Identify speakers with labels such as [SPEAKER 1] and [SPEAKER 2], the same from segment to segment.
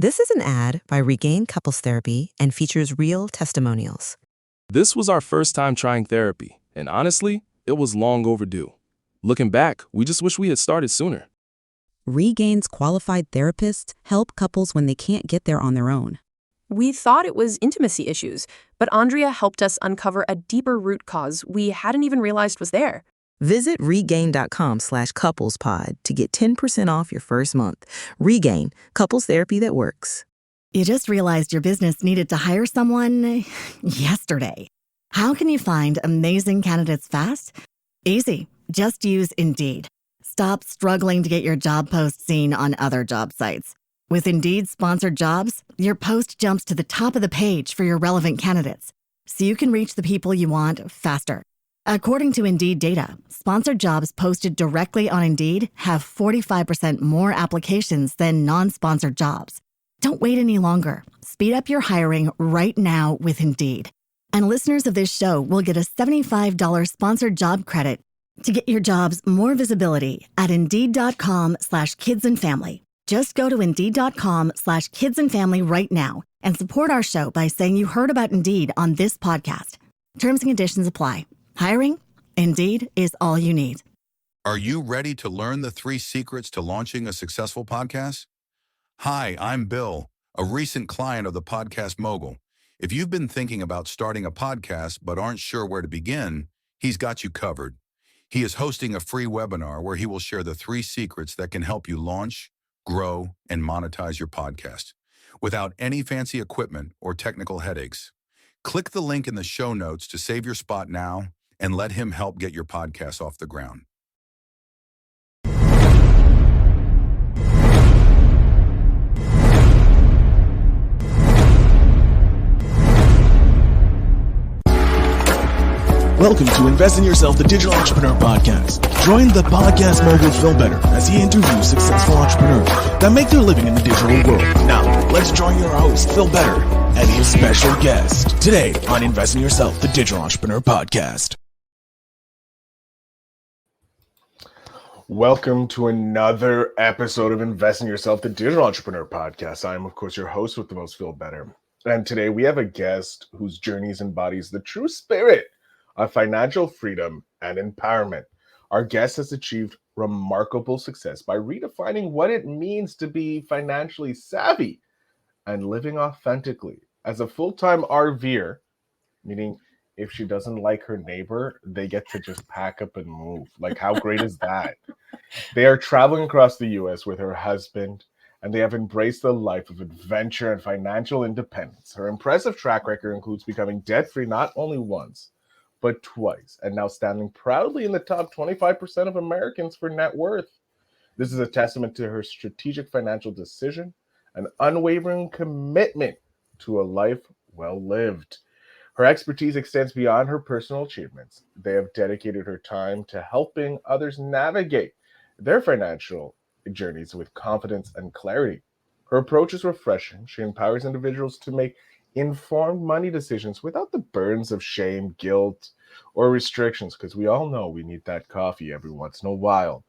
[SPEAKER 1] This is an ad by Regain Couples Therapy and features real testimonials.
[SPEAKER 2] This was our first time trying therapy, and honestly, it was long overdue. Looking back, we just wish we had started sooner.
[SPEAKER 3] Regain's qualified therapists help couples when they can't get there on their own.
[SPEAKER 4] We thought it was intimacy issues, but Andrea helped us uncover a deeper root cause we hadn't even realized was there.
[SPEAKER 1] Visit regain.com/couplespod to get 10% off your first month. Regain, couples therapy that works.
[SPEAKER 5] You just realized your business needed to hire someone yesterday. How can you find amazing candidates fast? Easy. Just use Indeed. Stop struggling to get your job post seen on other job sites. With Indeed sponsored jobs, your post jumps to the top of the page for your relevant candidates, so you can reach the people you want faster. According to Indeed data, sponsored jobs posted directly on Indeed have 45% more applications than non-sponsored jobs. Don't wait any longer. Speed up your hiring right now with Indeed. And listeners of this show will get a $75 sponsored job credit to get your jobs more visibility at Indeed.com/kidsandfamily. Just go to Indeed.com/kidsandfamily right now and support our show by saying you heard about Indeed on this podcast. Terms and conditions apply. Hiring? Indeed is all you need.
[SPEAKER 6] Are you ready to learn the 3 secrets to launching a successful podcast? Hi, I'm Bill, a recent client of the Podcast Mogul. If you've been thinking about starting a podcast but aren't sure where to begin, he's got you covered. He is hosting a free webinar where he will share the 3 secrets that can help you launch, grow, and monetize your podcast without any fancy equipment or technical headaches. Click the link in the show notes to save your spot now and let him help get your podcast off the ground.
[SPEAKER 7] Welcome to Invest in Yourself, the Digital Entrepreneur Podcast. Join the podcast mogul Phil Better as he interviews successful entrepreneurs that make their living in the digital world. Now, let's join your host, Phil Better, and his special guest today on Invest in Yourself, the Digital Entrepreneur Podcast.
[SPEAKER 8] Welcome to another episode of Invest in Yourself, the Digital Entrepreneur Podcast. I'm, of course, your host with the most, Phil Better. And today we have a guest whose journeys embodies the true spirit of financial freedom and empowerment. Our guest has achieved remarkable success by redefining what it means to be financially savvy and living authentically. As a full-time RVer, meaning if she doesn't like her neighbor, they get to just pack up and move. Like, how great is that? They are traveling across the U.S. with her husband, and they have embraced the life of adventure and financial independence. Her impressive track record includes becoming debt-free not only once, but twice, and now standing proudly in the top 25% of Americans for net worth. This is a testament to her strategic financial decision and unwavering commitment to a life well lived. Her expertise extends beyond her personal achievements. They have dedicated her time to helping others navigate their financial journeys with confidence and clarity. Her approach is refreshing. She empowers individuals to make informed money decisions without the burdens of shame, guilt, or restrictions, because we all know we need that coffee every once in a while.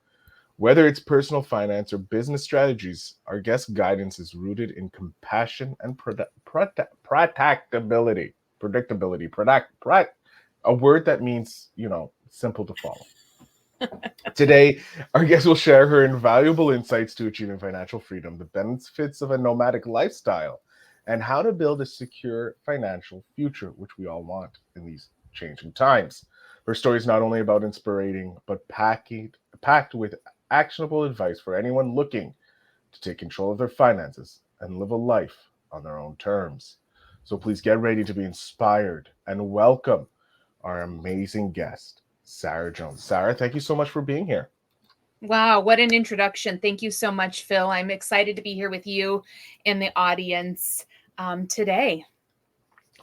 [SPEAKER 8] Whether it's personal finance or business strategies, our guest's guidance is rooted in compassion and predictability. A word that means, simple to follow. Today, our guest will share her invaluable insights to achieving financial freedom, the benefits of a nomadic lifestyle, and how to build a secure financial future, which we all want in these changing times. Her story is not only about inspiring, but packed with actionable advice for anyone looking to take control of their finances and live a life on their own terms. So please get ready to be inspired and welcome our amazing guest, Sarah Jones. Sarah, thank you so much for being here.
[SPEAKER 9] Wow, what an introduction. Thank you so much, Phil. I'm excited to be here with you and the audience today.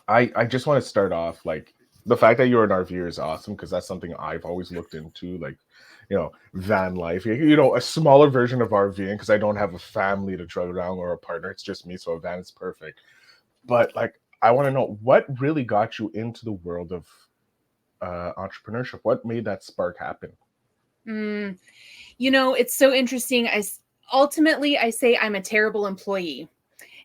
[SPEAKER 8] I just want to start off, like, the fact that you're an RVer is awesome, because that's something I've always looked into, like, van life, a smaller version of RVing, because I don't have a family to travel around or a partner. It's just me, so a van is perfect. But, like, I want to know what really got you into the world of entrepreneurship. What made that spark happen?
[SPEAKER 9] It's so interesting. Ultimately, I say I'm a terrible employee.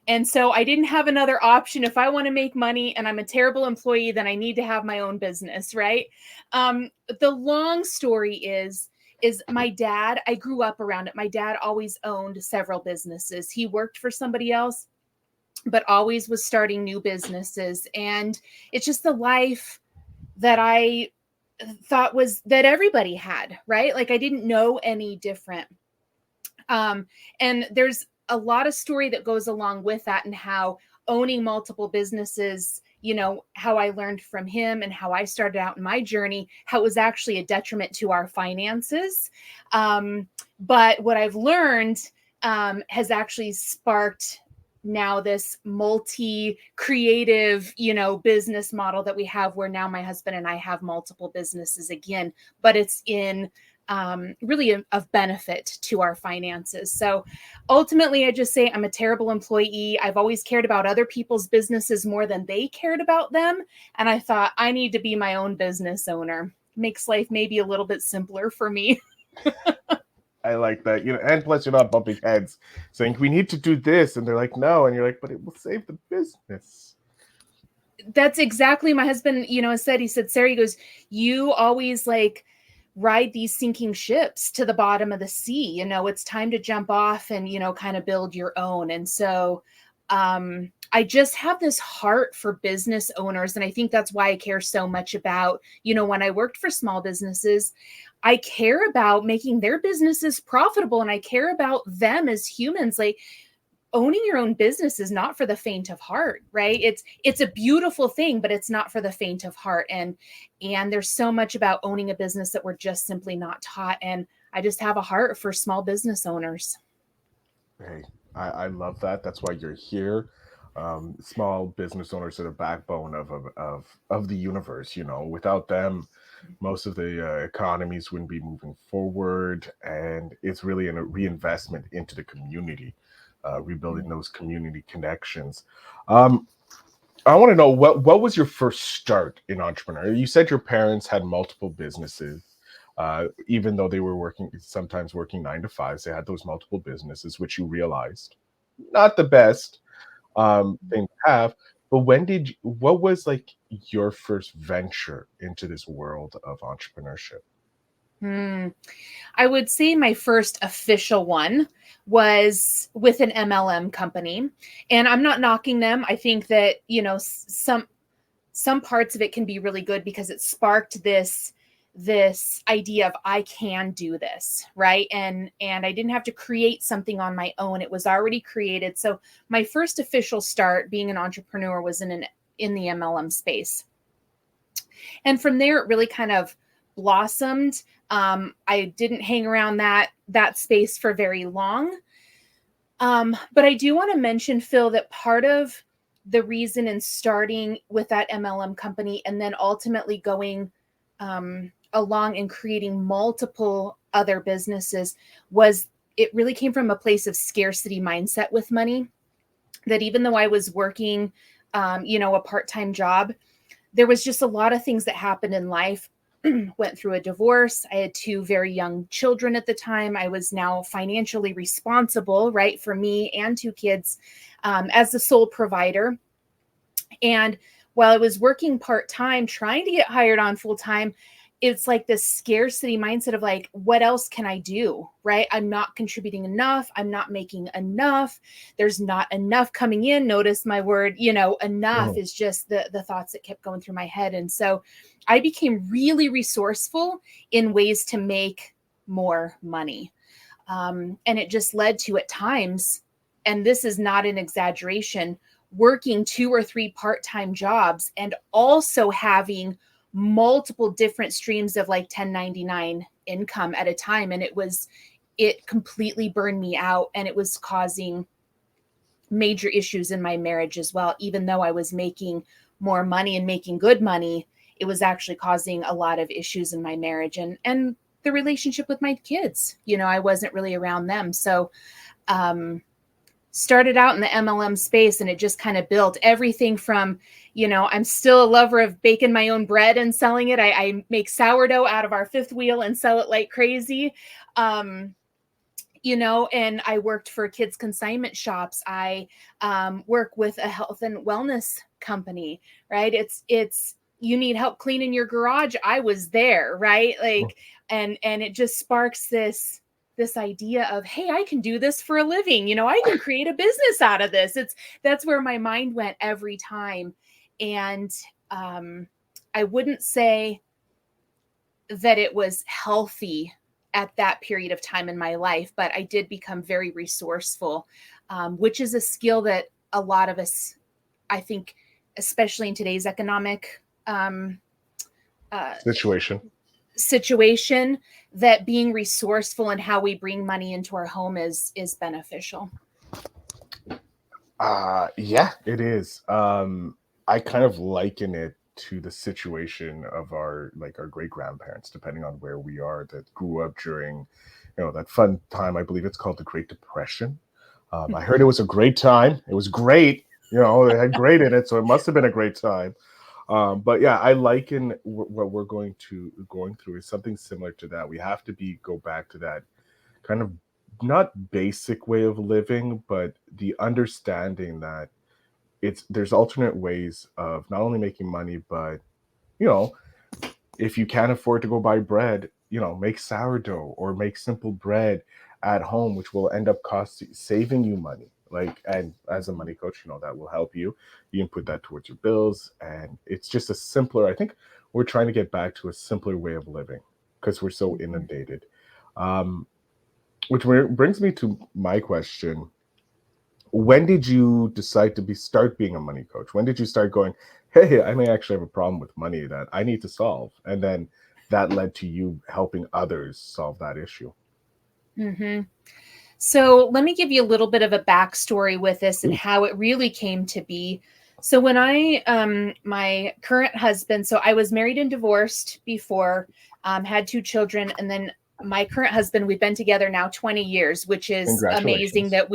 [SPEAKER 9] And so I didn't have another option. If I want to make money and I'm a terrible employee, then I need to have my own business, right? The long story is my dad, I grew up around it. My dad always owned several businesses. He worked for somebody else, but always was starting new businesses. And it's just the life that I thought was that everybody had, right? Like I didn't know any different. And there's a lot of story that goes along with that and how owning multiple businesses, how I learned from him and how I started out in my journey, how it was actually a detriment to our finances. But what I've learned has actually sparked now this multi-creative, business model that we have, where now my husband and I have multiple businesses again, but it's in really of benefit to our finances. So ultimately, I just say I'm a terrible employee. I've always cared about other people's businesses more than they cared about them. And I thought I need to be my own business owner. Makes life maybe a little bit simpler for me.
[SPEAKER 8] I like that. And plus you're not bumping heads saying we need to do this, and they're like, no, and you're like, but it will save the business.
[SPEAKER 9] That's exactly my husband, said. He said, Sarah, he goes, you always like ride these sinking ships to the bottom of the sea. It's time to jump off and, kind of build your own. And so I just have this heart for business owners. And I think that's why I care so much about, when I worked for small businesses, I care about making their businesses profitable. And I care about them as humans. Like, owning your own business is not for the faint of heart, right? It's a beautiful thing, but it's not for the faint of heart. And there's so much about owning a business that we're just simply not taught. And I just have a heart for small business owners.
[SPEAKER 8] Hey, I love that. That's why you're here. Small business owners are the backbone of the universe. Without them, most of the economies wouldn't be moving forward, and it's really a reinvestment into the community, rebuilding those community connections. I want to know what was your first start in entrepreneur? You said your parents had multiple businesses. Even though they were sometimes working 9 to 5s, they had those multiple businesses, which you realized not the best thing to have. But what was like your first venture into this world of entrepreneurship?
[SPEAKER 9] I would say my first official one was with an MLM company, and I'm not knocking them. I think that, some parts of it can be really good because it sparked this idea of I can do this, right? And I didn't have to create something on my own. It was already created. So my first official start being an entrepreneur was in the MLM space. And from there, it really kind of blossomed. I didn't hang around that space for very long. But I do want to mention, Phil, that part of the reason in starting with that MLM company and then ultimately going along and creating multiple other businesses was it really came from a place of scarcity mindset with money. That even though I was working, a part-time job, there was just a lot of things that happened in life. Went through a divorce. I had 2 very young children at the time. I was now financially responsible, right, for me and 2 kids as the sole provider. And while I was working part-time, trying to get hired on full-time, it's like this scarcity mindset of like, what else can I do? Right? I'm not contributing enough. I'm not making enough. There's not enough coming in. Notice my word, enough is just the thoughts that kept going through my head. And so I became really resourceful in ways to make more money. And it just led to, at times, and this is not an exaggeration, working 2 or 3 part-time jobs and also having multiple different streams of like 1099 income at a time. And it completely burned me out, and it was causing major issues in my marriage as well. Even though I was making more money and making good money, it was actually causing a lot of issues in my marriage and the relationship with my kids. I wasn't really around them. So, started out in the MLM space, and it just kind of built everything from, I'm still a lover of baking my own bread and selling it. I make sourdough out of our 5th wheel and sell it like crazy. and I worked for kids consignment shops. I work with a health and wellness company, right? It's you need help cleaning your garage. I was there, right? Like, and it just sparks this idea of, hey, I can do this for a living. I can create a business out of this. That's where my mind went every time. And I wouldn't say that it was healthy at that period of time in my life, but I did become very resourceful, which is a skill that a lot of us, I think, especially in today's economic situation, that being resourceful and how we bring money into our home is beneficial.
[SPEAKER 8] Yeah, it is. I kind of liken it to the situation of our great grandparents, depending on where we are, that grew up during, that fun time. I believe it's called the Great Depression. I heard it was a great time. It was great. They had great in it, so it must have been a great time. But yeah, I liken what we're going through is something similar to that. We have to go back to that kind of not basic way of living, but the understanding that there's alternate ways of not only making money, but if you can't afford to go buy bread, make sourdough or make simple bread at home, which will end up saving you money. And as a money coach, that will help you. You can put that towards your bills, and it's just I think we're trying to get back to a simpler way of living because we're so inundated. Which brings me to my question. When did you decide to start being a money coach? When did you start going, hey, I may actually have a problem with money that I need to solve? And then that led to you helping others solve that issue.
[SPEAKER 9] Mm-hmm. So let me give you a little bit of a backstory with this and how it really came to be. So when my current husband, so I was married and divorced before, had 2 children, and then my current husband, we've been together now 20 years, which is amazing that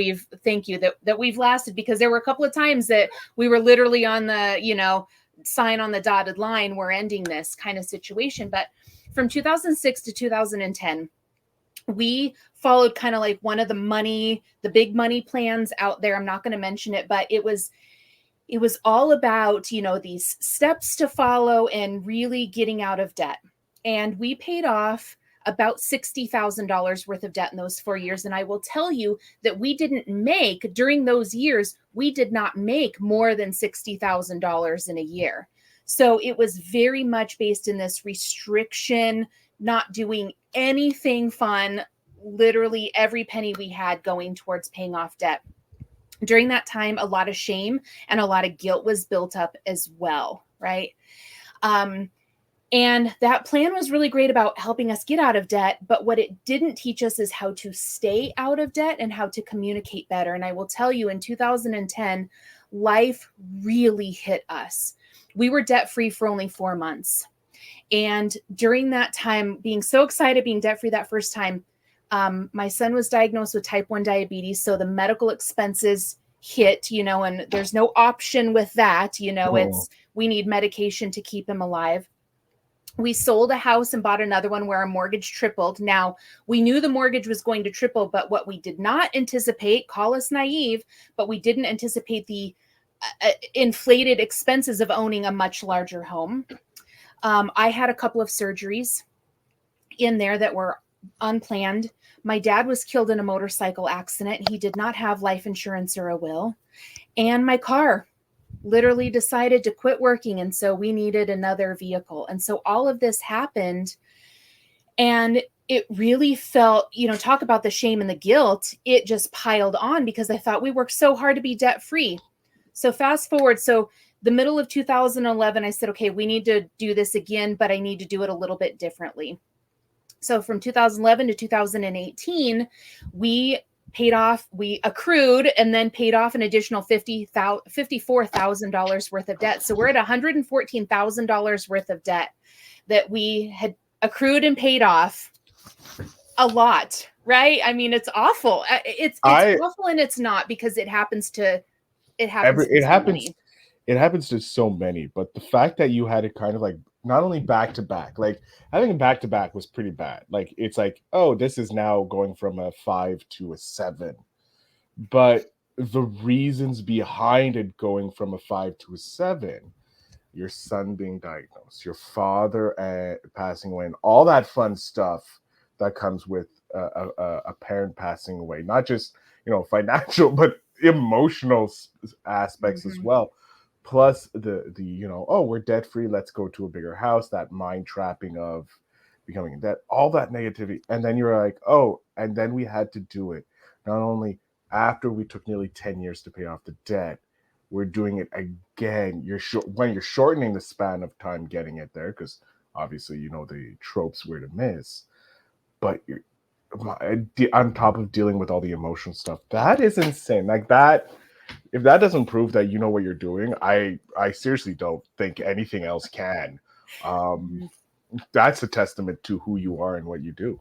[SPEAKER 9] that we've lasted, because there were a couple of times that we were literally on the, sign on the dotted line, we're ending this kind of situation. But from 2006 to 2010, we followed kind of like one of the big money plans out there. I'm not going to mention it, but it was all about, these steps to follow and really getting out of debt. And we paid off about $60,000 worth of debt in those 4 years. And I will tell you that during those years, we did not make more than $60,000 in a year. So it was very much based in this restriction, not doing anything fun, literally every penny we had going towards paying off debt. During that time, a lot of shame and a lot of guilt was built up as well, right? And that plan was really great about helping us get out of debt. But what it didn't teach us is how to stay out of debt and how to communicate better. And I will tell you, in 2010, life really hit us. We were debt-free for only 4 months. And during that time, being so excited, being debt-free that first time, my son was diagnosed with type 1 diabetes. So the medical expenses hit, and there's no option with that. We need medication to keep him alive. We sold a house and bought another one where our mortgage tripled. Now, we knew the mortgage was going to triple, but what we did not anticipate, call us naive, but we didn't anticipate the inflated expenses of owning a much larger home. I had a couple of surgeries in there that were unplanned. My dad was killed in a motorcycle accident. He did not have life insurance or a will. And my car literally decided to quit working. And so we needed another vehicle. And so all of this happened. And it really felt, talk about the shame and the guilt. It just piled on because I thought we worked so hard to be debt free. So fast forward. So the middle of 2011, I said, okay, we need to do this again, but I need to do it a little bit differently. So from 2011 to 2018, we accrued and then paid off an additional $54,000 worth of debt. So we're at $114,000 worth of debt that we had accrued and paid off. A lot, right? I mean, it's awful. It's awful, and it's not, because it happens to
[SPEAKER 8] It happens to so many, but the fact that you had it kind of like not only back to back, like having a back to back was pretty bad. Like it's like, oh, this is now going from a 5 to a 7. But the reasons behind it going from a 5 to a 7, your son being diagnosed, your father passing away, and all that fun stuff that comes with a parent passing away, not just, financial, but emotional aspects as well. Plus the oh, we're debt free, let's go to a bigger house, that mind trapping of becoming in debt, all that negativity. And then you're like, oh, and then we had to do it not only after we took nearly 10 years to pay off the debt, we're doing it again. When you're shortening the span of time getting it there, because obviously the tropes were to miss, but you're on top of dealing with all the emotional stuff. That is insane. Like that, if that doesn't prove that you know what you're doing, I seriously don't think anything else can. That's a testament to who you are and what you do.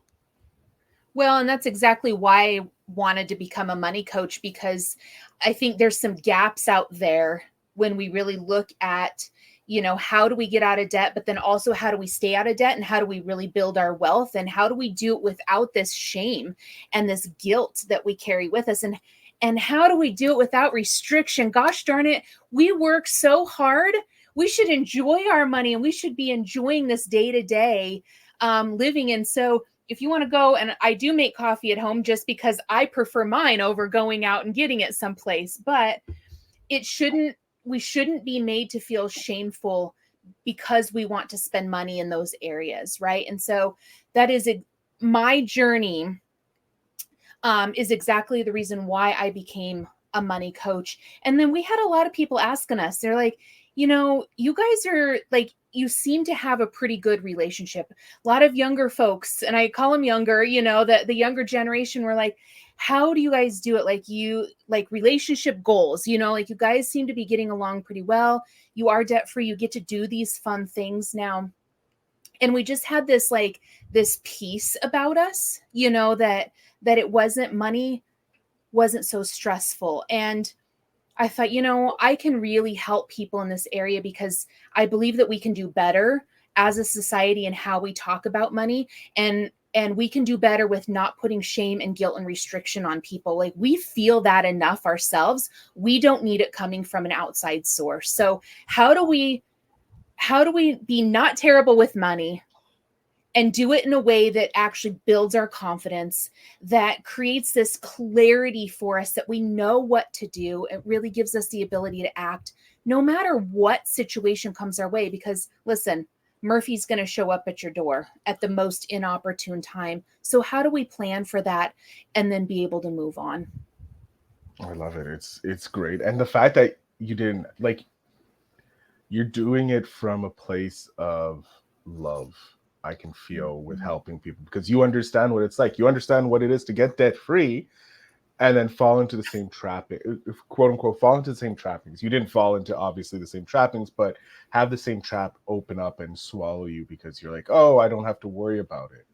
[SPEAKER 9] Well, and that's exactly why I wanted to become a money coach, because I think there's some gaps out there when we really look at, how do we get out of debt, but then also how do we stay out of debt, and how do we really build our wealth, and how do we do it without this shame and this guilt that we carry with us, and how do we do it without restriction? Gosh darn it, we work so hard. We should enjoy our money, and we should be enjoying this day-to-day living. And so if you want to go, and I do make coffee at home just because I prefer mine over going out and getting it someplace, but we shouldn't be made to feel shameful because we want to spend money in those areas, right? And so that is my journey, is exactly the reason why I became a money coach. And then we had a lot of people asking us, they're like, you guys are like, you seem to have a pretty good relationship. A lot of younger folks, and I call them younger, the younger generation were like, how do you guys do it? Like relationship goals, like you guys seem to be getting along pretty well. You are debt free. You get to do these fun things now. And we just had this peace about us, that it wasn't, money wasn't so stressful. And I thought, I can really help people in this area, because I believe that we can do better as a society in how we talk about money, and we can do better with not putting shame and guilt and restriction on people. Like, we feel that enough ourselves. We don't need it coming from an outside source. So how do we be not terrible with money and do it in a way that actually builds our confidence, that creates this clarity for us, that we know what to do? It really gives us the ability to act no matter what situation comes our way. Because listen, Murphy's going to show up at your door at the most inopportune time. So how do we plan for that and then be able to move on?
[SPEAKER 8] I love it. It's great. And the fact that you didn't, like, you're doing it from a place of love, I can feel, with helping people, because you understand what it's like. You understand what it is to get debt free and then fall into the same trapping, quote unquote, fall into the same trappings. You didn't fall into obviously the same trappings, but have the same trap open up and swallow you, because you're like, oh, I don't have to worry about it.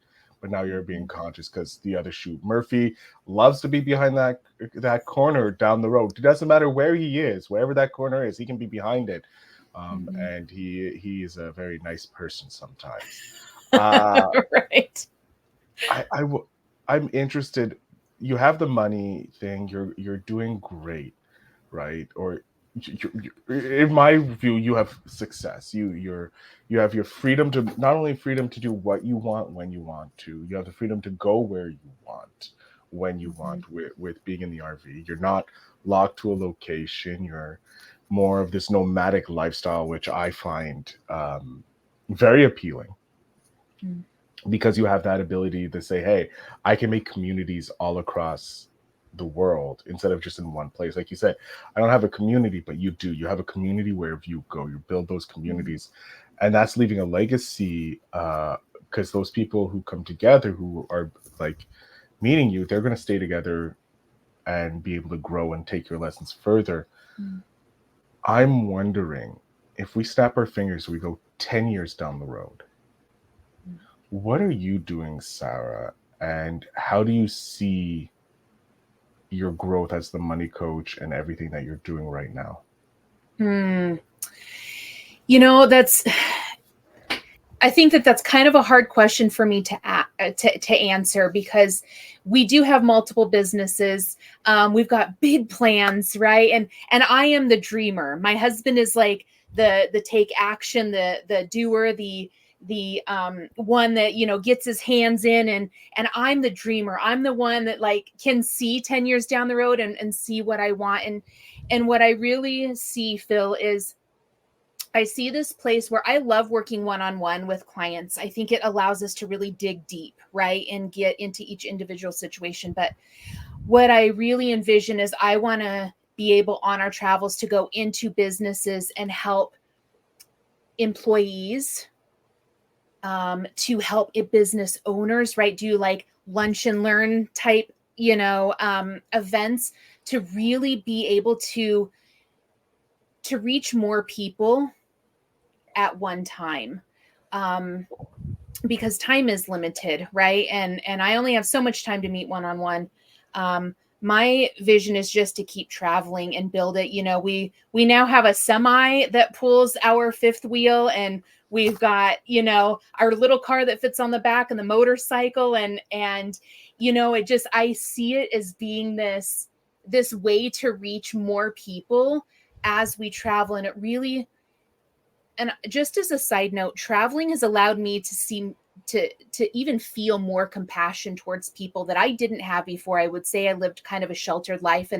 [SPEAKER 8] But now you're being conscious because the other shoe, Murphy, loves to be behind that corner down the road. It doesn't matter where he is, wherever that corner is, he can be behind it. And he is a very nice person sometimes.
[SPEAKER 9] Right.
[SPEAKER 8] I'm interested. You have the money thing. You're doing great, right? Or in my view, you have success. You have your freedom to, not only freedom to do what you want when you want to. You have the freedom to go where you want when you want with being in the RV. You're not locked to a location. You're more of this nomadic lifestyle, which I find very appealing. Because you have that ability to say, hey, I can make communities all across the world instead of just in one place. Like you said, I don't have a community, but you do. You have a community wherever you go. You build those communities. And that's leaving a legacy, because those people who come together, who are like meeting you, they're going to stay together and be able to grow and take your lessons further. I'm wondering, if we snap our fingers, we go 10 years down the road, what are you doing, Sarah? And how do you see your growth as the money coach and everything that you're doing right now?
[SPEAKER 9] I think that that's kind of a hard question for me to answer, because we do have multiple businesses. We've got big plans, right? And I am the dreamer. My husband is like the take action, the doer, the one that, gets his hands in, and I'm the dreamer. I'm the one that like can see 10 years down the road and see what I want. And what I really see, Phil, is I see this place where I love working one-on-one with clients. I think it allows us to really dig deep, right? And get into each individual situation. But what I really envision is I want to be able on our travels to go into businesses and help employees, to help business owners, right? Do like lunch and learn type, events, to really be able to reach more people at one time, because time is limited, right? And I only have so much time to meet one-on-one. My vision is just to keep traveling and build it. We now have a semi that pulls our fifth wheel, and we've got, our little car that fits on the back, and the motorcycle, and it just, I see it as being this way to reach more people as we travel. And it really, and just as a side note, traveling has allowed me to even feel more compassion towards people that I didn't have before. I would say I lived kind of a sheltered life,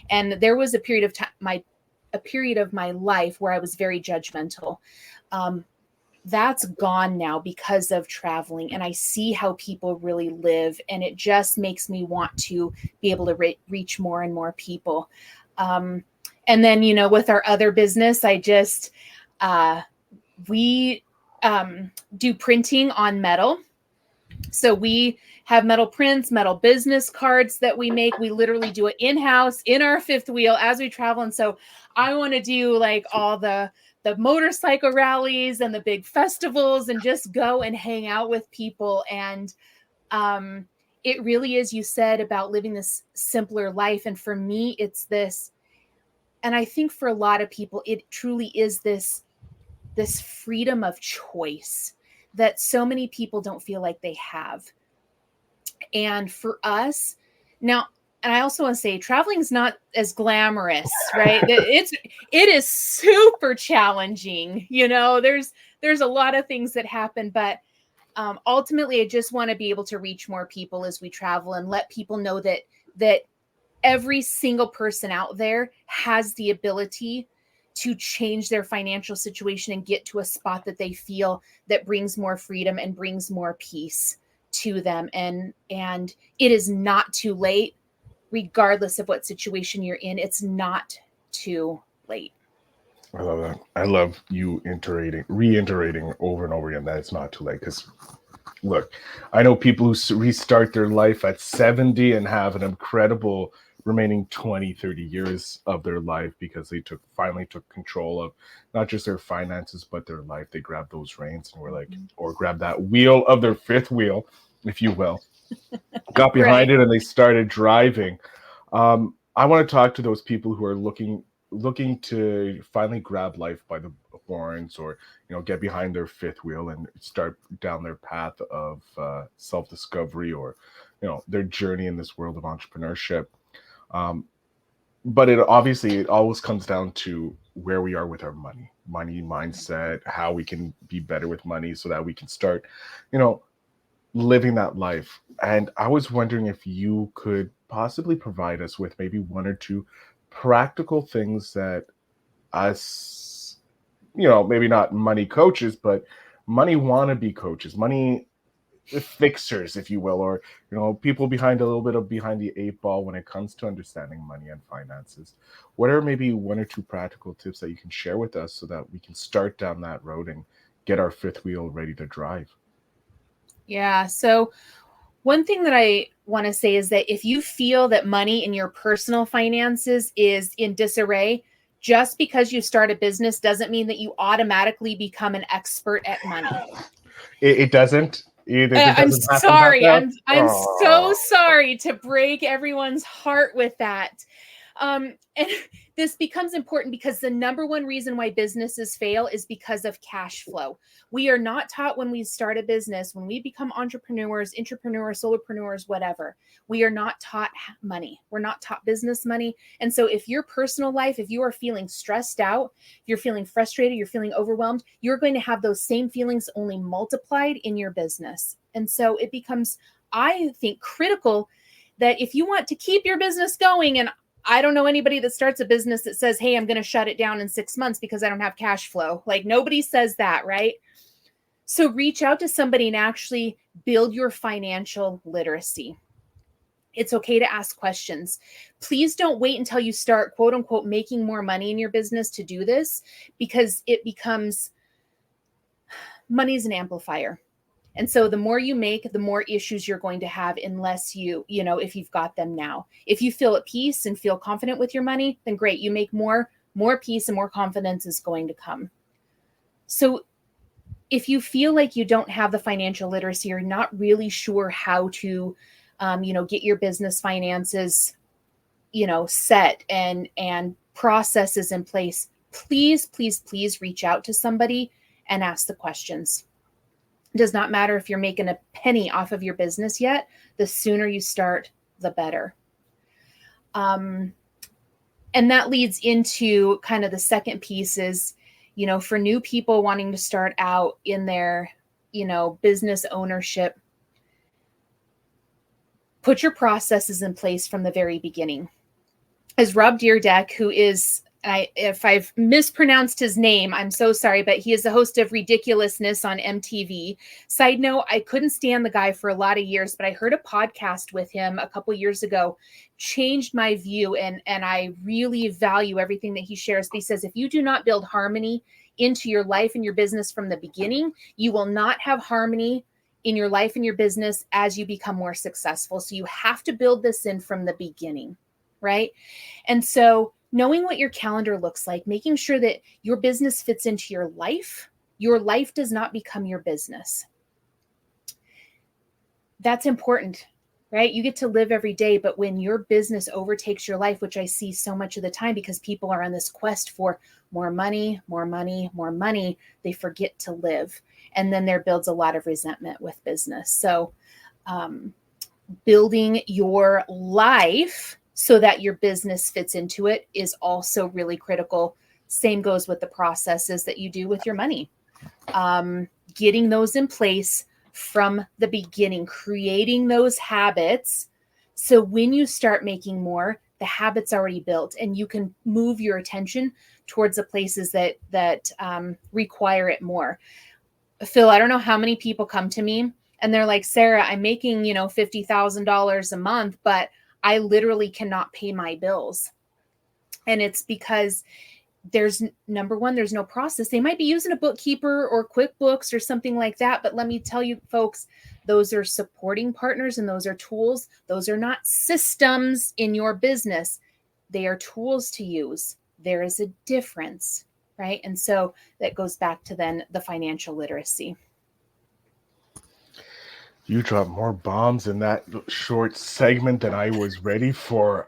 [SPEAKER 9] and there was a period of time, a period of my life where I was very judgmental. That's gone now because of traveling, and I see how people really live, and it just makes me want to be able to reach more and more people. And then, with our other business, I just, we do printing on metal. So we have metal prints, metal business cards that we make. We literally do it in-house in our fifth wheel as we travel. And so I want to do like all the motorcycle rallies and the big festivals, and just go and hang out with people. And it really is, you said, about living this simpler life. And for me, it's this, and I think for a lot of people, it truly is this freedom of choice that so many people don't feel like they have. And for us now, and I also want to say, traveling is not as glamorous, right? It is super challenging. There's a lot of things that happen, but ultimately, I just want to be able to reach more people as we travel, and let people know that every single person out there has the ability to change their financial situation and get to a spot that they feel that brings more freedom and brings more peace to them. And it is not too late, regardless of what situation you're in. It's not too late.
[SPEAKER 8] I love that. I love you reiterating over and over again that it's not too late. Because look, I know people who restart their life at 70 and have an incredible remaining 20, 30 years of their life, because they finally took control of not just their finances, but their life. They grabbed those reins and were like, or grabbed that wheel of their fifth wheel, if you will, got behind it, and they started driving. I want to talk to those people who are looking to finally grab life by the horns, or get behind their fifth wheel and start down their path of self-discovery, or their journey in this world of entrepreneurship. But it always comes down to where we are with our money mindset, how we can be better with money so that we can start, living that life. And I was wondering if you could possibly provide us with maybe one or two practical things that us, maybe not money coaches, but money wannabe coaches, money fixers, if you will, or people behind the eight ball when it comes to understanding money and finances. What are maybe one or two practical tips that you can share with us so that we can start down that road and get our fifth wheel ready to drive?
[SPEAKER 9] Yeah. So one thing that I want to say is that if you feel that money in your personal finances is in disarray, just because you start a business doesn't mean that you automatically become an expert at money.
[SPEAKER 8] It doesn't.
[SPEAKER 9] I'm sorry. I'm so sorry to break everyone's heart with that. And this becomes important because the number one reason why businesses fail is because of cash flow. We are not taught when we start a business, when we become entrepreneurs, intrapreneurs, solopreneurs, whatever, we are not taught money. We're not taught business money. And so if your personal life, if you are feeling stressed out, you're feeling frustrated, you're feeling overwhelmed, you're going to have those same feelings only multiplied in your business. And so it becomes, I think, critical that if you want to keep your business going, and I don't know anybody that starts a business that says, hey, I'm going to shut it down in 6 months because I don't have cash flow. Like, nobody says that, right? So reach out to somebody and actually build your financial literacy. It's okay to ask questions. Please don't wait until you start, quote unquote, making more money in your business to do this, because it becomes, money's an amplifier. And so the more you make, the more issues you're going to have, unless if you've got them now. If you feel at peace and feel confident with your money, then great. You make more peace and more confidence is going to come. So if you feel like you don't have the financial literacy, or not really sure how to, get your business finances, set and processes in place, please, please, please reach out to somebody and ask the questions. It does not matter if you're making a penny off of your business yet. The sooner you start, the better. And that leads into kind of the second piece is, for new people wanting to start out in their, business ownership, put your processes in place from the very beginning. As Rob Deerdeck, who is, if I've mispronounced his name, I'm so sorry, but he is the host of Ridiculousness on MTV. Side note, I couldn't stand the guy for a lot of years, but I heard a podcast with him a couple years ago, changed my view, and I really value everything that he shares. But he says, if you do not build harmony into your life and your business from the beginning, you will not have harmony in your life and your business as you become more successful. So you have to build this in from the beginning, right? And so knowing what your calendar looks like, making sure that your business fits into your life does not become your business. That's important, right? You get to live every day, but when your business overtakes your life, which I see so much of the time because people are on this quest for more money, more money, more money, they forget to live. And then there builds a lot of resentment with business. So building your life so that your business fits into it is also really critical. Same goes with the processes that you do with your money. Getting those in place from the beginning, creating those habits. So when you start making more, the habit's already built and you can move your attention towards the places that require it more. Phil, I don't know how many people come to me and they're like, Sarah, I'm making, $50,000 a month, but I literally cannot pay my bills. And it's because there's no process. They might be using a bookkeeper or QuickBooks or something like that. But let me tell you, folks, those are supporting partners and those are tools. Those are not systems in your business. They are tools to use. There is a difference, right? And so that goes back to then the financial literacy.
[SPEAKER 8] You dropped more bombs in that short segment than I was ready for.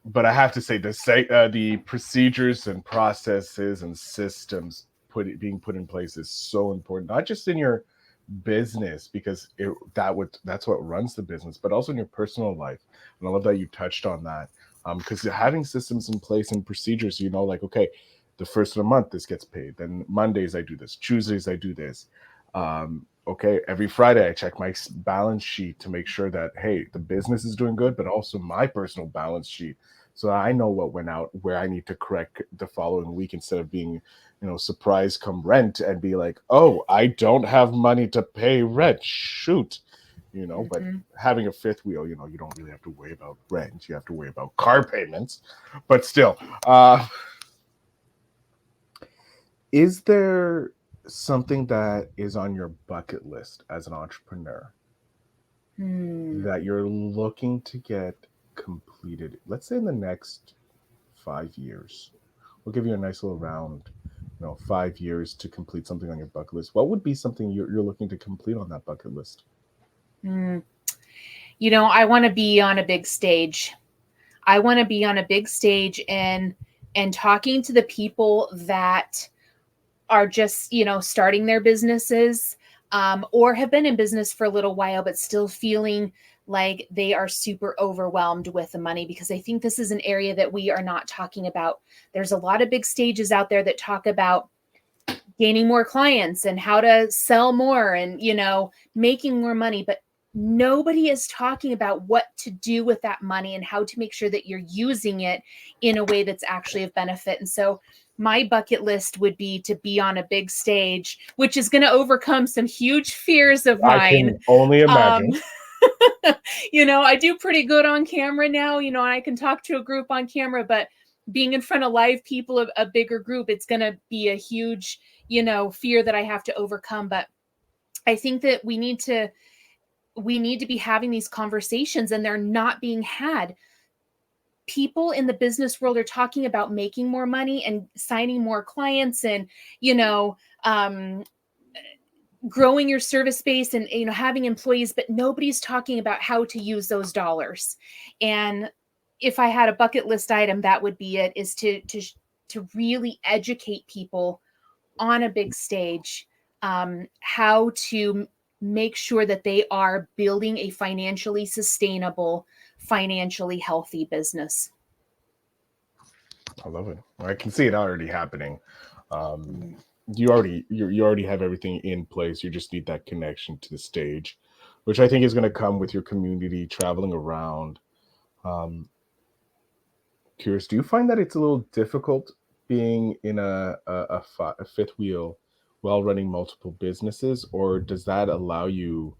[SPEAKER 8] But I have to say, the procedures and processes and systems being put in place is so important, not just in your business, because that's what runs the business, but also in your personal life. And I love that you touched on that, because having systems in place and procedures, like, okay, the first of the month this gets paid, then Mondays I do this, Tuesdays I do this. Okay, every Friday I check my balance sheet to make sure that, hey, the business is doing good, but also my personal balance sheet. So I know what went out, where I need to correct the following week, instead of being, surprise come rent and be like, oh, I don't have money to pay rent. Shoot. But having a fifth wheel, you don't really have to worry about rent. You have to worry about car payments. But still, is there something that is on your bucket list as an entrepreneur that you're looking to get completed, let's say in the next 5 years? We'll give you a nice little round, 5 years to complete something on your bucket list. What would be something you're looking to complete on that bucket list?
[SPEAKER 9] I want to be on a big stage. I want to be on a big stage and talking to the people that are just, starting their businesses, or have been in business for a little while, but still feeling like they are super overwhelmed with the money, because I think this is an area that we are not talking about. There's a lot of big stages out there that talk about gaining more clients and how to sell more and, making more money, but nobody is talking about what to do with that money and how to make sure that you're using it in a way that's actually of benefit. And so my bucket list would be to be on a big stage, which is going to overcome some huge fears of mine.
[SPEAKER 8] I can only imagine.
[SPEAKER 9] I do pretty good on camera now, and I can talk to a group on camera, but being in front of live people of a bigger group, it's going to be a huge, fear that I have to overcome. But I think that we need to be having these conversations, and they're not being had. People in the business world are talking about making more money and signing more clients and, growing your service space and, having employees, but nobody's talking about how to use those dollars. And if I had a bucket list item, that would be it, is to really educate people on a big stage, how to make sure that they are building a financially sustainable, financially healthy business.
[SPEAKER 8] I love it. I can see it already happening. You already have everything in place. You just need that connection to the stage, which I think is going to come with your community traveling around. Curious, do you find that it's a little difficult being in a fifth wheel while running multiple businesses, or does that allow you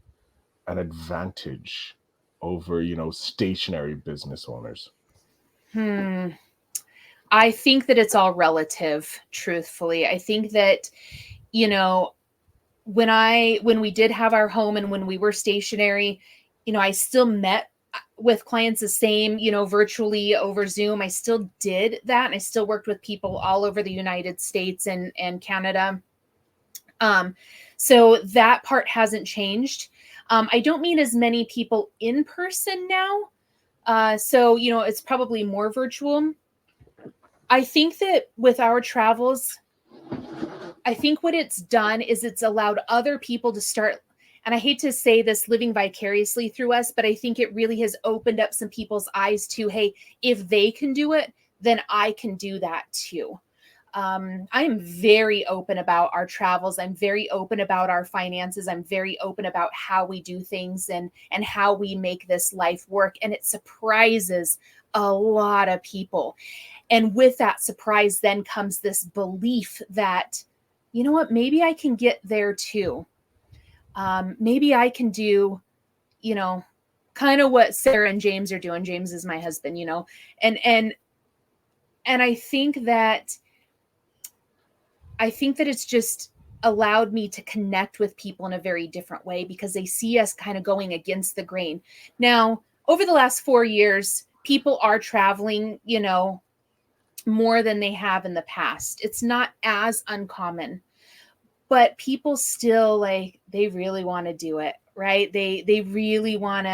[SPEAKER 8] an advantage over, stationary business owners?
[SPEAKER 9] I think that it's all relative, truthfully. I think that, when we did have our home and when we were stationary, I still met with clients the same, virtually over Zoom. I still did that. And I still worked with people all over the United States and Canada. So that part hasn't changed. I don't meet as many people in person now. So, it's probably more virtual. I think that with our travels, I think what it's done is it's allowed other people to start, and I hate to say this, living vicariously through us, but I think it really has opened up some people's eyes to, hey, if they can do it, then I can do that too. I am very open about our travels. I'm very open about our finances. I'm very open about how we do things and how we make this life work. And it surprises a lot of people. And with that surprise then comes this belief that, you know what, maybe I can get there too. Maybe I can do, kind of what Sarah and James are doing. James is my husband, and I think that it's just allowed me to connect with people in a very different way because they see us kind of going against the grain. Now, over the last 4 years, people are traveling, more than they have in the past. It's not as uncommon, but people still they really want to do it, right? They really want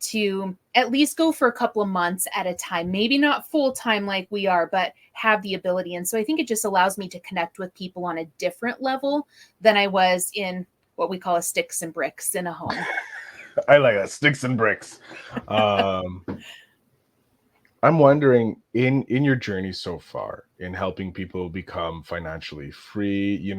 [SPEAKER 9] to at least go for a couple of months at a time, maybe not full time like we are, but have the ability. And so I think it just allows me to connect with people on a different level than I was in what we call a sticks and bricks in a home.
[SPEAKER 8] I like that, sticks and bricks. I'm wondering, in your journey so far in helping people become financially free,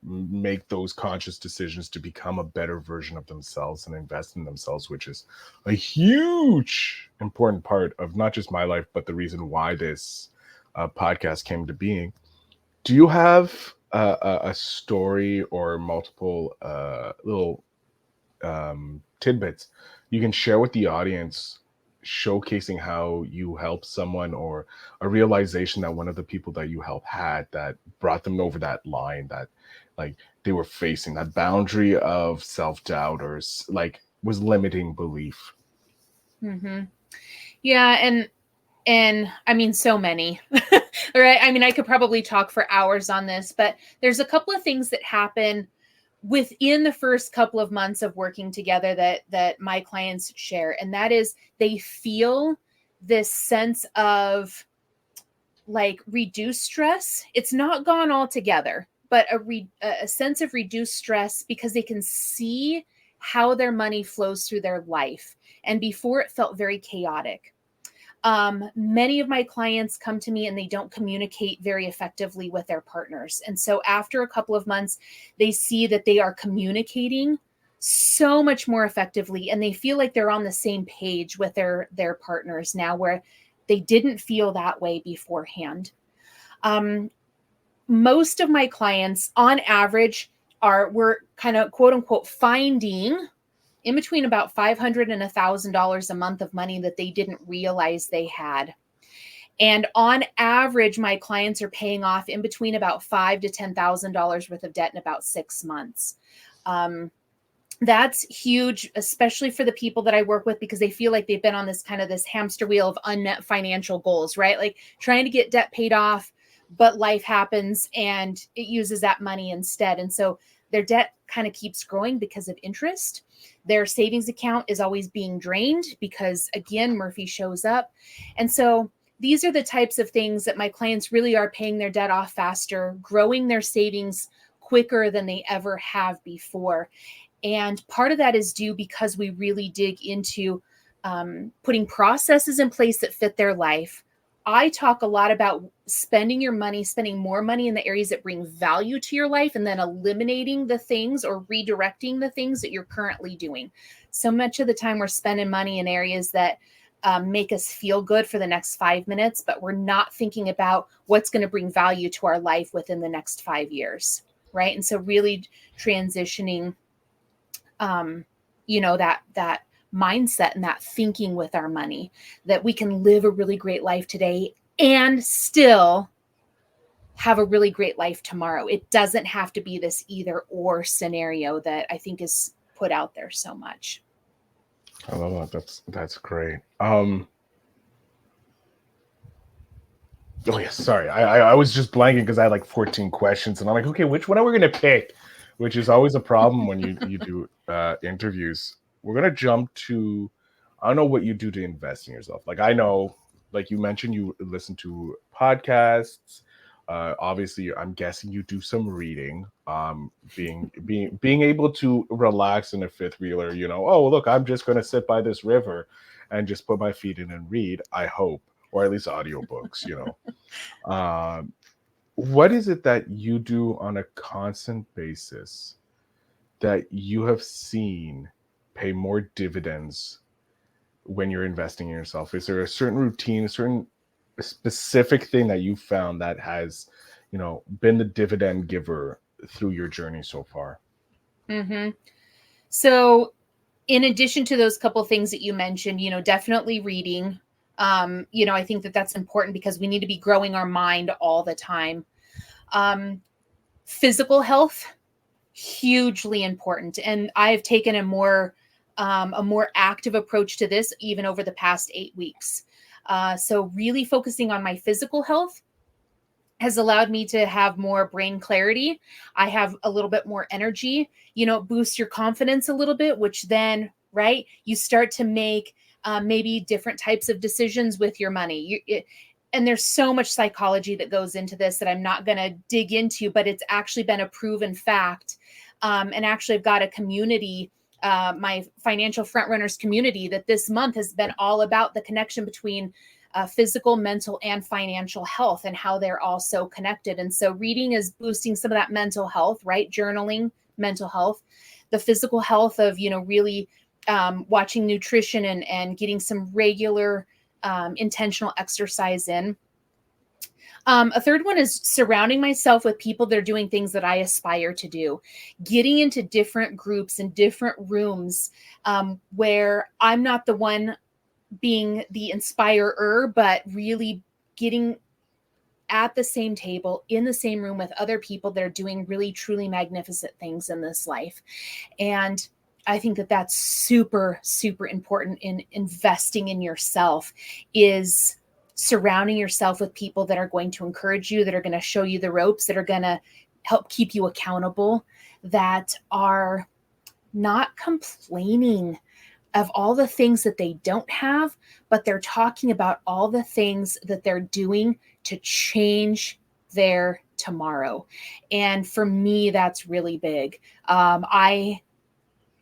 [SPEAKER 8] make those conscious decisions to become a better version of themselves and invest in themselves, which is a huge important part of not just my life, but the reason why this podcast came to being. Do you have a story or multiple little tidbits you can share with the audience, showcasing how you help someone, or a realization that one of the people that you help had that brought them over that line, that they were facing that boundary of self-doubt or was limiting belief?
[SPEAKER 9] Mm-hmm. Yeah. And I mean, so many, right? I mean, I could probably talk for hours on this, but there's a couple of things that happen within the first couple of months of working together that my clients share. And that is, they feel this sense of like reduced stress. It's not gone altogether, but a sense of reduced stress because they can see how their money flows through their life. And before, it felt very chaotic. Many of my clients come to me and they don't communicate very effectively with their partners. And so after a couple of months, they see that they are communicating so much more effectively, and they feel like they're on the same page with their partners now, where they didn't feel that way beforehand. Most of my clients on average we're kind of quote unquote finding in between about $500 and $1,000 a month of money that they didn't realize they had. And on average, my clients are paying off in between about $5,000 to $10,000 worth of debt in about 6 months. That's huge, especially for the people that I work with, because they feel like they've been on this hamster wheel of unmet financial goals, right? Like trying to get debt paid off, but life happens and it uses that money instead. And so their debt kind of keeps growing because of interest. Their savings account is always being drained because, again, Murphy shows up. And so these are the types of things that my clients really are paying their debt off faster, growing their savings quicker than they ever have before. And part of that is due because we really dig into putting processes in place that fit their life. I talk a lot about spending more money in the areas that bring value to your life, and then eliminating the things or redirecting the things that you're currently doing. So much of the time we're spending money in areas that make us feel good for the next 5 minutes, but we're not thinking about what's going to bring value to our life within the next 5 years, right? And so really transitioning, that mindset and that thinking with our money, that we can live a really great life today and still have a really great life tomorrow. It doesn't have to be this either or scenario that I think is put out there so much.
[SPEAKER 8] I love that. That's great. Oh yeah, sorry. I was just blanking because I had like 14 questions, and I'm like, okay, which one are we gonna pick? Which is always a problem when you do interviews. We're gonna jump to, I don't know what you do to invest in yourself. Like I know, like you mentioned, you listen to podcasts. Obviously, I'm guessing you do some reading. Being able to relax in a fifth wheeler. Oh look, I'm just gonna sit by this river and just put my feet in and read. I hope, or at least audiobooks. What is it that you do on a constant basis that you have seen pay more dividends when you're investing in yourself? Is there a certain routine, a certain specific thing that you found that has, been the dividend giver through your journey so far?
[SPEAKER 9] Mm-hmm. So in addition to those couple things that you mentioned, definitely reading. I think that that's important because we need to be growing our mind all the time. Physical health, hugely important. And I've taken a more active approach to this even over the past 8 weeks. So really focusing on my physical health has allowed me to have more brain clarity. I have a little bit more energy, boost your confidence a little bit, which then, right, you start to make maybe different types of decisions with your money. And there's so much psychology that goes into this that I'm not going to dig into, but it's actually been a proven fact. And actually I've got a community, my financial frontrunners community, that this month has been all about the connection between physical, mental, and financial health and how they're all so connected. And so reading is boosting some of that mental health, right? Journaling, mental health, the physical health of, really watching nutrition and getting some regular intentional exercise in. A third one is surrounding myself with people that are doing things that I aspire to do, getting into different groups and different rooms where I'm not the one being the inspirer, but really getting at the same table in the same room with other people that are doing really, truly magnificent things in this life. And I think that that's super, super important in investing in yourself, is surrounding yourself with people that are going to encourage you, that are going to show you the ropes, that are going to help keep you accountable, that are not complaining of all the things that they don't have, but they're talking about all the things that they're doing to change their tomorrow. And for me, that's really big. I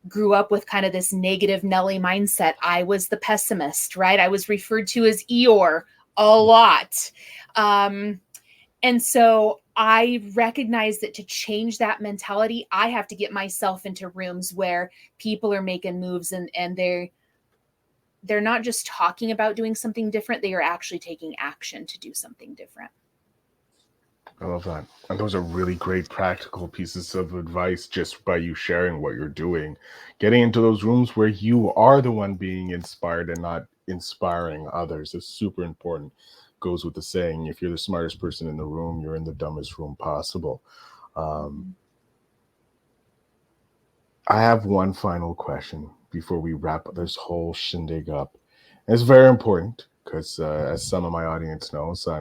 [SPEAKER 9] grew up with kind of this negative Nelly mindset. I was the pessimist, right? I was referred to as Eeyore a lot. And so I recognize that to change that mentality, I have to get myself into rooms where people are making moves and they're not just talking about doing something different, they are actually taking action to do something different.
[SPEAKER 8] I love that. And those are really great practical pieces of advice just by you sharing what you're doing. Getting into those rooms where you are the one being inspired and not inspiring others is super important. Goes with the saying, if you're the smartest person in the room, you're in the dumbest room possible. I have one final question before we wrap this whole shindig up. And it's very important because, as some of my audience knows, I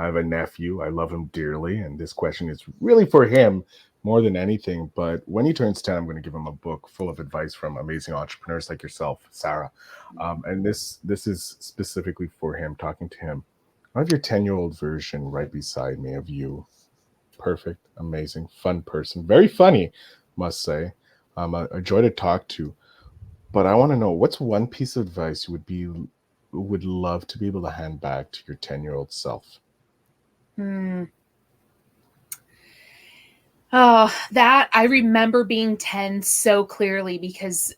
[SPEAKER 8] have a nephew. I love him dearly, and this question is really for him more than anything. But when he turns 10, I'm going to give him a book full of advice from amazing entrepreneurs like yourself, Sarah. And this is specifically for him, talking to him. I have your 10-year-old version right beside me of you. Perfect, amazing, fun person. Very funny, must say. A joy to talk to. But I want to know, what's one piece of advice you would love to be able to hand back to your 10-year-old self?
[SPEAKER 9] Oh, that I remember being 10 so clearly because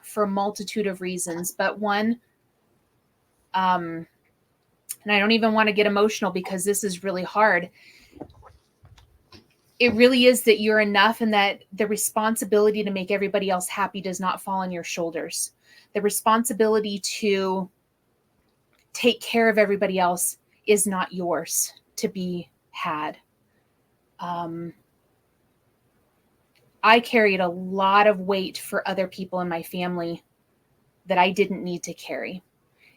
[SPEAKER 9] for a multitude of reasons, but one, and I don't even want to get emotional because this is really hard. It really is that you're enough and that the responsibility to make everybody else happy does not fall on your shoulders. The responsibility to take care of everybody else is not yours to be had. I carried a lot of weight for other people in my family that I didn't need to carry.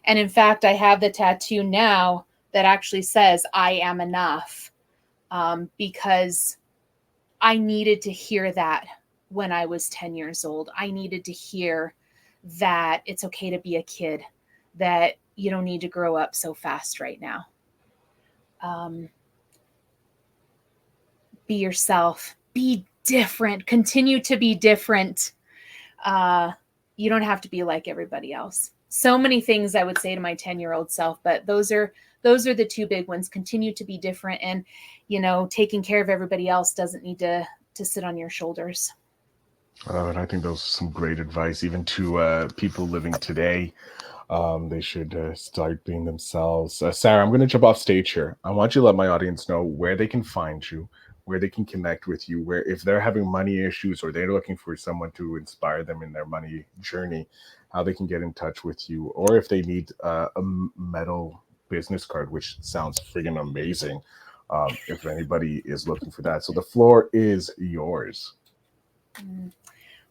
[SPEAKER 9] And in fact, I have the tattoo now that actually says I am enough, because I needed to hear that when I was 10 years old. I needed to hear that it's okay to be a kid, that you don't need to grow up so fast right now. Be yourself, be different, continue to be different. You don't have to be like everybody else. So many things I would say to my 10-year-old self, but those are the two big ones. Continue to be different, and taking care of everybody else doesn't need to sit on your shoulders.
[SPEAKER 8] And I think those are some great advice, even to people living today. They should start being themselves. Sarah, I'm going to jump off stage here. I want you to let my audience know where they can find you, where they can connect with you, where if they're having money issues or they're looking for someone to inspire them in their money journey, how they can get in touch with you, or if they need a metal business card, which sounds friggin' amazing, if anybody is looking for that. So the floor is yours.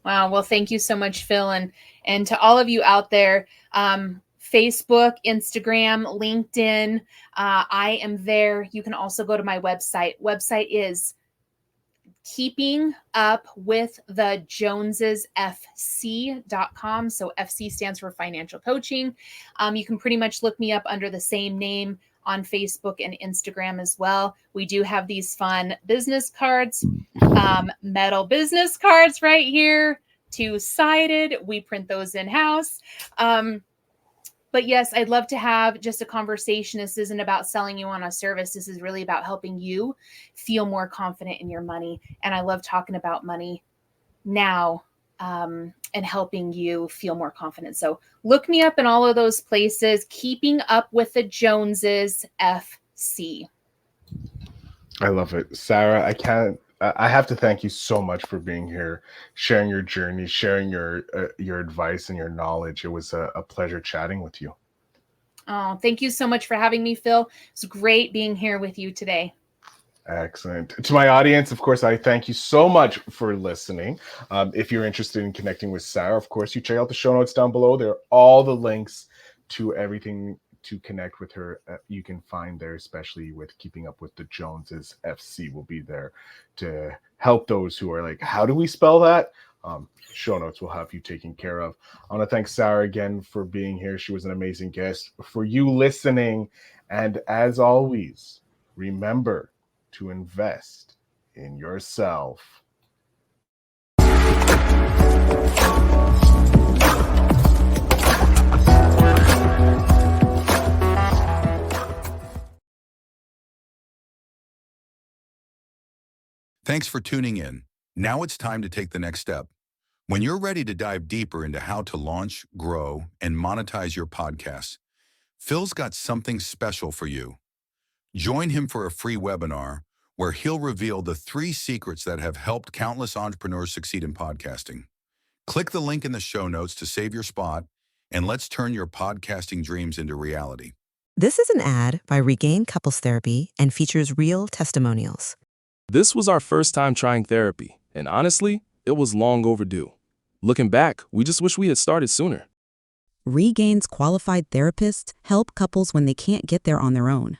[SPEAKER 9] Wow. Well, thank you so much, Phil. And to all of you out there, Facebook, Instagram, LinkedIn, I am there. You can also go to my website. Website is keepingupwiththejonesesfc.com. So FC stands for financial coaching. You can pretty much look me up under the same name on Facebook and Instagram as well. We do have these fun business cards, metal business cards right here, two-sided. We print those in-house. But yes, I'd love to have just a conversation. This isn't about selling you on a service. This is really about helping you feel more confident in your money. And I love talking about money now, and helping you feel more confident. So look me up in all of those places. Keeping Up with the Joneses FC.
[SPEAKER 8] I love it. Sarah, I have to thank you so much for being here, sharing your journey, sharing your advice and your knowledge. It was a pleasure chatting with you.
[SPEAKER 9] Oh, thank you so much for having me, Phil. It's great being here with you today.
[SPEAKER 8] Excellent. To my audience, of course, I thank you so much for listening. If you're interested in connecting with Sarah, of course, you check out the show notes down below. There are all the links to everything to connect with her. You can find there, especially with Keeping Up with the Joneses FC will be there to help those who are like, how do we spell that? Show notes will have you taken care of. I want to thank Sarah again for being here. She was an amazing guest. For you listening, and as always, remember to invest in yourself.
[SPEAKER 6] Thanks for tuning in. Now it's time to take the next step. When you're ready to dive deeper into how to launch, grow, and monetize your podcast, Phil's got something special for you. Join him for a free webinar where he'll reveal the 3 secrets that have helped countless entrepreneurs succeed in podcasting. Click the link in the show notes to save your spot, and let's turn your podcasting dreams into reality.
[SPEAKER 1] This is an ad by Regain Couples Therapy and features real testimonials.
[SPEAKER 2] This was our first time trying therapy, and honestly, it was long overdue. Looking back, we just wish we had started sooner.
[SPEAKER 3] Regain's qualified therapists help couples when they can't get there on their own.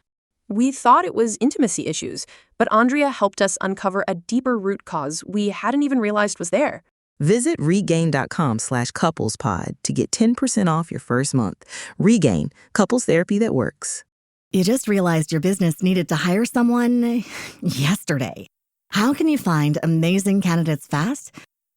[SPEAKER 4] We thought it was intimacy issues, but Andrea helped us uncover a deeper root cause we hadn't even realized was there.
[SPEAKER 1] Visit regain.com/couplespod to get 10% off your first month. Regain, couples therapy that works.
[SPEAKER 5] You just realized your business needed to hire someone yesterday. How can you find amazing candidates fast?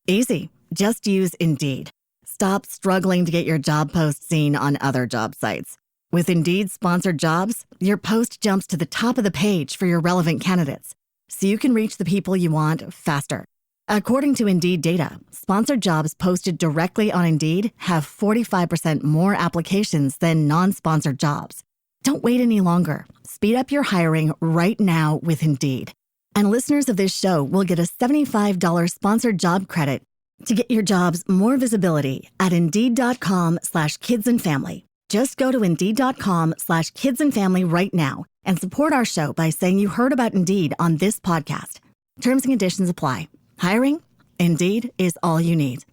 [SPEAKER 5] Easy. Just use Indeed. Stop struggling to get your job post seen on other job sites. With Indeed sponsored jobs, your post jumps to the top of the page for your relevant candidates, so you can reach the people you want faster. According to Indeed data, sponsored jobs posted directly on Indeed have 45% more applications than non-sponsored jobs. Don't wait any longer. Speed up your hiring right now with Indeed. And listeners of this show will get a $75 sponsored job credit to get your jobs more visibility at Indeed.com/kidsandfamily. Just go to Indeed.com/kidsandfamily right now and support our show by saying you heard about Indeed on this podcast. Terms and conditions apply. Hiring? Indeed is all you need.